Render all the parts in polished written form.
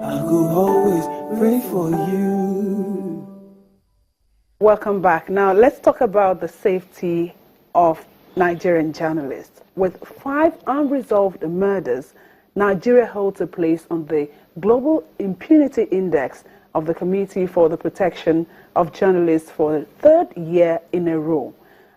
I will always pray for you. Welcome back. Now let's talk about the safety of Nigerian journalists. With 5 unresolved murders, Nigeria holds a place on the Global Impunity Index of the Committee for the Protection of Journalists for the 3rd year in a row.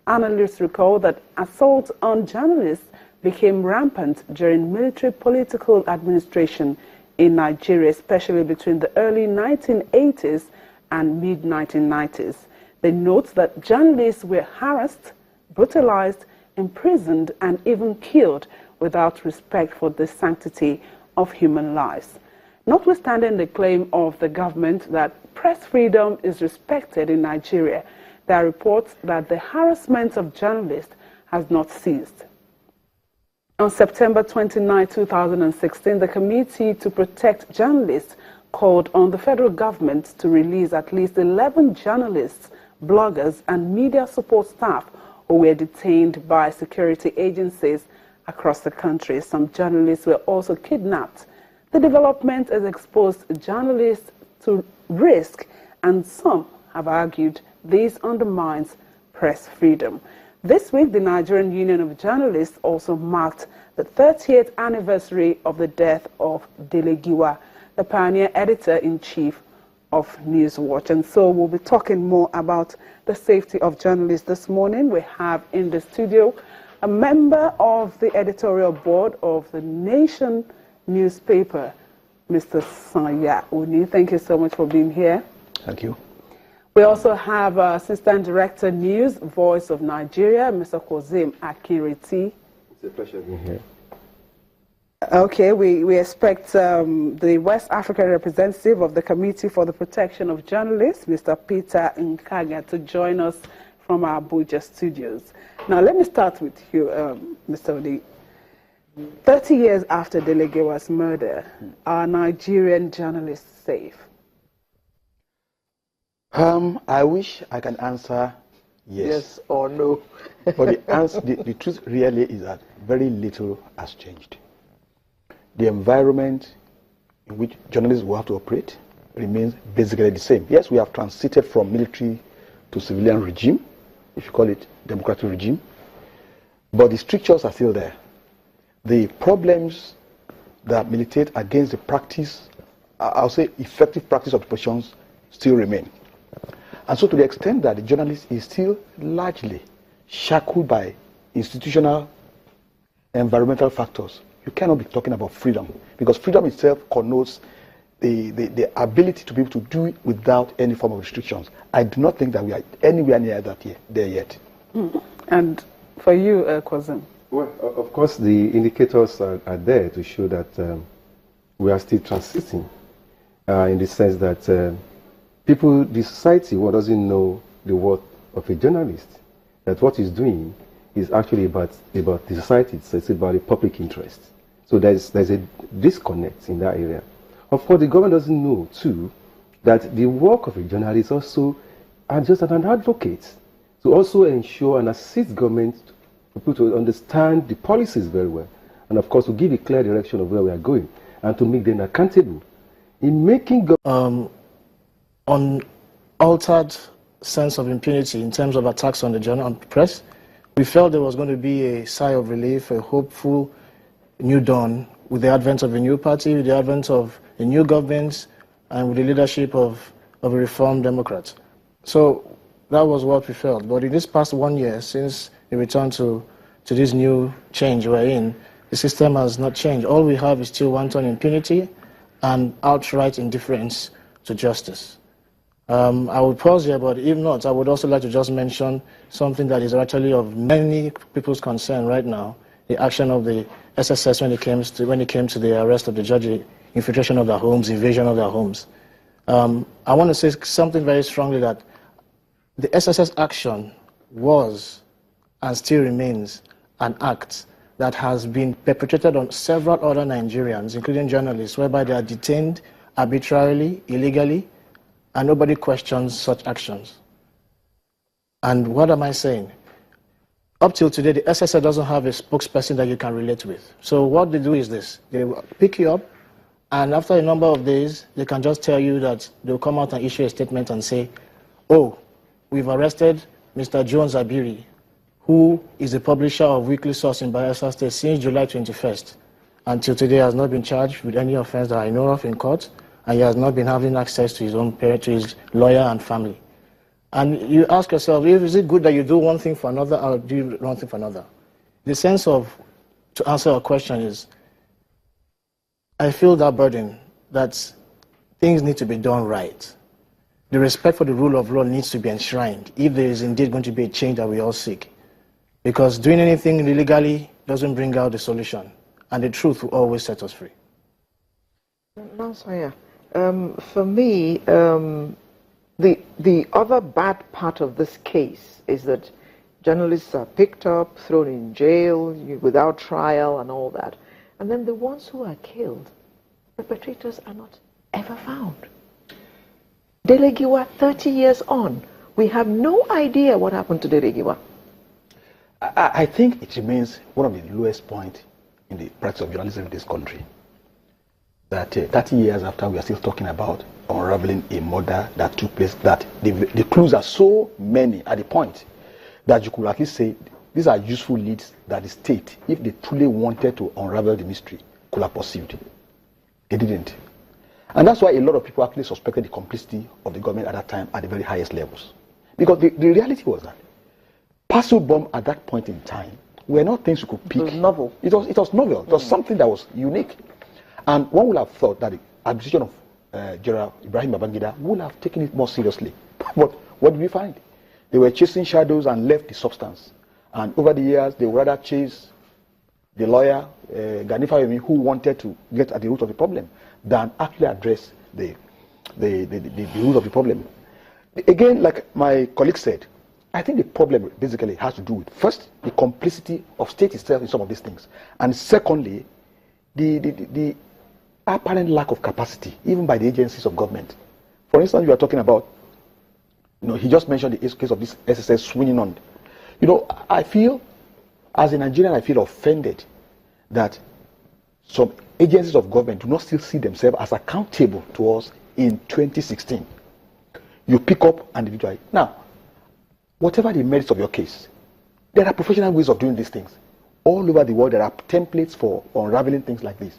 Analysts recall that assaults on journalists became rampant during military political administration in Nigeria, especially between the early 1980s and mid-1990s. They note that journalists were harassed, brutalized, imprisoned, and even killed without respect for the sanctity of human lives. Notwithstanding the claim of the government that press freedom is respected in Nigeria, there are reports that the harassment of journalists has not ceased. On September 29, 2016, the Committee to Protect Journalists called on the federal government to release at least 11 journalists, bloggers, and media support staff who were detained by security agencies across the country. Some journalists were also kidnapped. The development has exposed journalists to risk, and some have argued this undermines press freedom. This week, the Nigerian Union of Journalists also marked the 30th anniversary of the death of Dele Giwa, the pioneer editor-in-chief of Newswatch. And so we'll be talking more about the safety of journalists this morning. We have in the studio a member of the editorial board of the Nation newspaper, Mr. Sanya Oni. Thank you so much for being here. Thank you. We also have Assistant Director News, Voice of Nigeria, Mr. Kozim Akiriti. It's a pleasure being here. Okay, we expect the West African representative of the Committee for the Protection of Journalists, Mr. Peter Nkaga, to join us from our Abuja studios. Now, let me start with you, Mr. Odi. 30 years after Dele Giwa's murder, are Nigerian journalists safe? I wish I can answer yes or no. But the truth really is that very little has changed. The environment in which journalists will have to operate remains basically the same. Yes, we have transited from military to civilian regime, if you call it democratic regime, but the strictures are still there. The problems that militate against the practice, I'll say effective practice of the positions, still remain. And so to the extent that the journalist is still largely shackled by institutional environmental factors, you cannot be talking about freedom, because freedom itself connotes the ability to be able to do it without any form of restrictions. I do not think that we are anywhere near there yet. And for you, Kozim? Well, of course, the indicators are there to show that we are still transiting in the sense that the society doesn't know the worth of a journalist, that what he's doing is actually about the society, it's about the public interest. So there's a disconnect in that area. Of course, the government doesn't know, too, that the work of a journalist also are just an advocate to also ensure and assist government people to understand the policies very well, and of course to give a clear direction of where we are going and to make them accountable. In making unaltered sense of impunity in terms of attacks on the journal and press, we felt there was going to be a sigh of relief, a hopeful new dawn with the advent of a new party, with the advent of a new government, and with the leadership of a reformed Democrat. So that was what we felt. But in this past 1 year, since the return to this new change we're in, the system has not changed. All we have is still wanton impunity and outright indifference to justice. I would pause here, but if not, I would also like to just mention something that is actually of many people's concern right now, the action of the SSS when it came to the arrest of the judge, infiltration of their homes, invasion of their homes. I want to say something very strongly, that the SSS action was and still remains an act that has been perpetrated on several other Nigerians, including journalists, whereby they are detained arbitrarily, illegally, and nobody questions such actions. And what am I saying? Up till today, the SSS doesn't have a spokesperson that you can relate with. So what they do is this: they pick you up And after a number of days, they can just tell you that they'll come out and issue a statement and say, oh, we've arrested Mr. Jones Abiri, who is the publisher of Weekly Source in Bayelsa State since July 21st. Until today, has not been charged with any offense that I know of in court, and he has not been having access to his own parent, to his lawyer and family. And you ask yourself, is it good that you do one thing for another, or do you one thing for another? The sense of, to answer your question is, I feel that burden that things need to be done right. The respect for the rule of law needs to be enshrined if there is indeed going to be a change that we all seek. Because doing anything illegally doesn't bring out the solution, and the truth will always set us free. Nansaya, for me, the other bad part of this case is that journalists are picked up, thrown in jail without trial and all that. And then the ones who are killed, perpetrators are not ever found. Delegiwa, 30 years on, we have no idea what happened to Delegiwa. I think it remains one of the lowest points in the practice of journalism in this country. That 30 years after, we are still talking about unraveling a murder that took place, that the clues are so many at the point that you could at least say these are useful leads that the state, if they truly wanted to unravel the mystery, could have pursued. They didn't. And that's why a lot of people actually suspected the complicity of the government at that time at the very highest levels. Because the reality was that parcel bomb at that point in time were not things you could pick. It was novel. It was novel. It was something that was unique. And one would have thought that the administration of General Ibrahim Babangida would have taken it more seriously. But what did we find? They were chasing shadows and left the substance. And over the years, they would rather chase the lawyer, Gani Fayemi, who wanted to get at the root of the problem, than actually address the root of the problem. Again, like my colleague said, I think the problem basically has to do with, first, the complicity of state itself in some of these things. And secondly, the apparent lack of capacity, even by the agencies of government. For instance, you are talking about, he just mentioned the case of this SSS swinging on. I feel, as a Nigerian, I feel offended that some agencies of government do not still see themselves as accountable to us in 2016. You pick up individually. Now, whatever the merits of your case, there are professional ways of doing these things. All over the world, there are templates for unraveling things like this.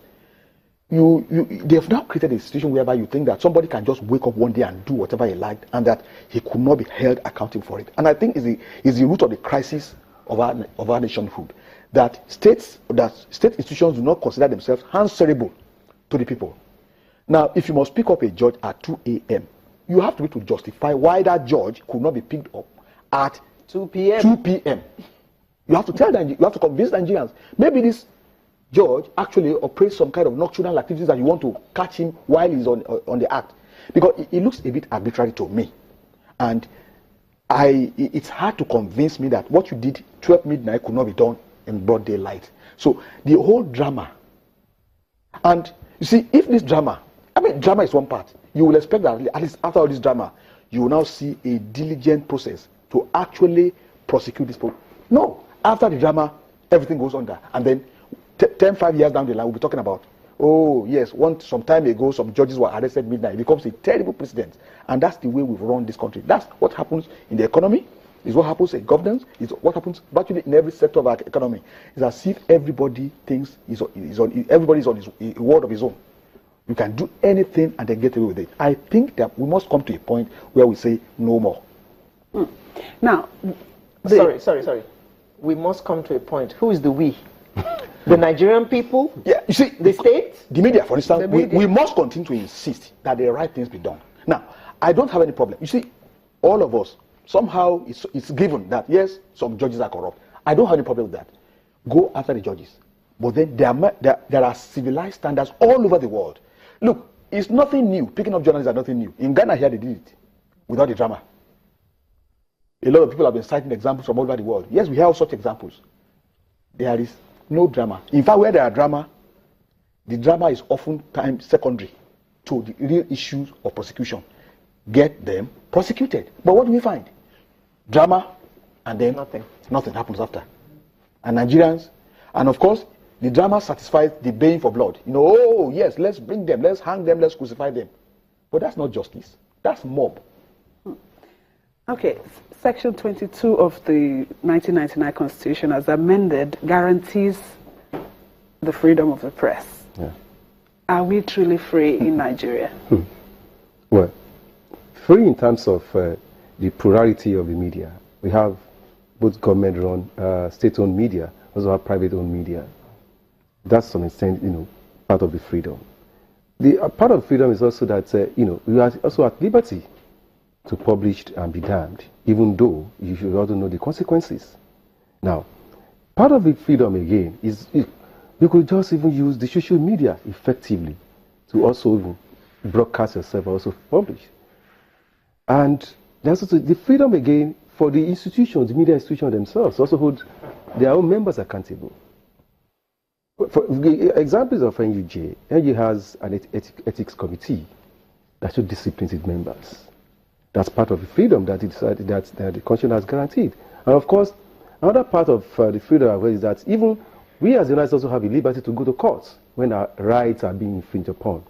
They have now created a situation whereby you think that somebody can just wake up one day and do whatever he liked, and that he could not be held accountable for it. And I think is the root of the crisis of our nationhood, that state institutions do not consider themselves answerable to the people. Now, if you must pick up a judge at 2 a.m., you have to be able to justify why that judge could not be picked up at 2 p.m. 2 p.m. You have to tell them, you have to convince Nigerians. Maybe this judge actually operates some kind of nocturnal activities that you want to catch him while he's on the act. Because it looks a bit arbitrary to me. And it's hard to convince me that what you did 12 midnight could not be done in broad daylight. So the whole drama. And you see, if this drama is one part. You will expect that at least after all this drama, you will now see a diligent process to actually prosecute this problem. No, after the drama, everything goes under. And then 5 years down the line, we'll be talking about, oh yes, some time ago, some judges were arrested midnight. It becomes a terrible precedent. And that's the way we've run this country. That's what happens in the economy. It's what happens in governance. It's what happens virtually in every sector of our economy. It's as if everybody thinks everybody's on a world of his own. You can do anything and then get away with it. I think that we must come to a point where we say no more. Now, sorry. We must come to a point. Who is the we? The Nigerian people? Yeah, you see, the state? The media, for instance, we must continue to insist that the right things be done. Now, I don't have any problem. You see, all of us, somehow it's given that, yes, some judges are corrupt. I don't have any problem with that. Go after the judges. But then there are civilized standards all over the world. Look, it's nothing new. Picking up journalists are nothing new. In Ghana here, they did it without the drama. A lot of people have been citing examples from all over the world. Yes, we have such examples. There is no drama. In fact, where there are drama, the drama is oftentimes secondary to the real issues of prosecution. Get them prosecuted. But what do we find? Drama, and then nothing happens after. And Nigerians, and of course, The drama satisfies the baying for blood. You know, oh yes, let's bring them, let's hang them, let's crucify them. But that's not justice. That's mob. Okay, Section 22 of the 1999 Constitution, as amended, guarantees the freedom of the press. Yeah. Are we truly free in Nigeria? Well, free in terms of the plurality of the media. We have both government-run, state-owned media, also have private-owned media. That's to some extent, part of the freedom. The part of freedom is also that, we are also at liberty to publish and be damned, even though you should also know the consequences. Now, part of the freedom again is you could just even use the social media effectively to also even broadcast yourself, also publish. And there's also the freedom again for the institutions, the media institutions themselves, also hold their own members accountable. For examples of NUJ, NUJ has an ethics committee that should discipline its members. That's part of the freedom that the Constitution has guaranteed. And of course, another part of the freedom is that even we as United States also have the liberty to go to court when our rights are being infringed upon.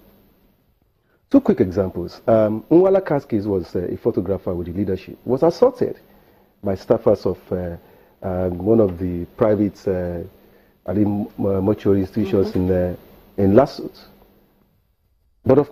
Two quick examples. Nwala Kaskis was a photographer with the leadership, was assaulted by staffers of one of the private mortuary institutions in Lasut. But of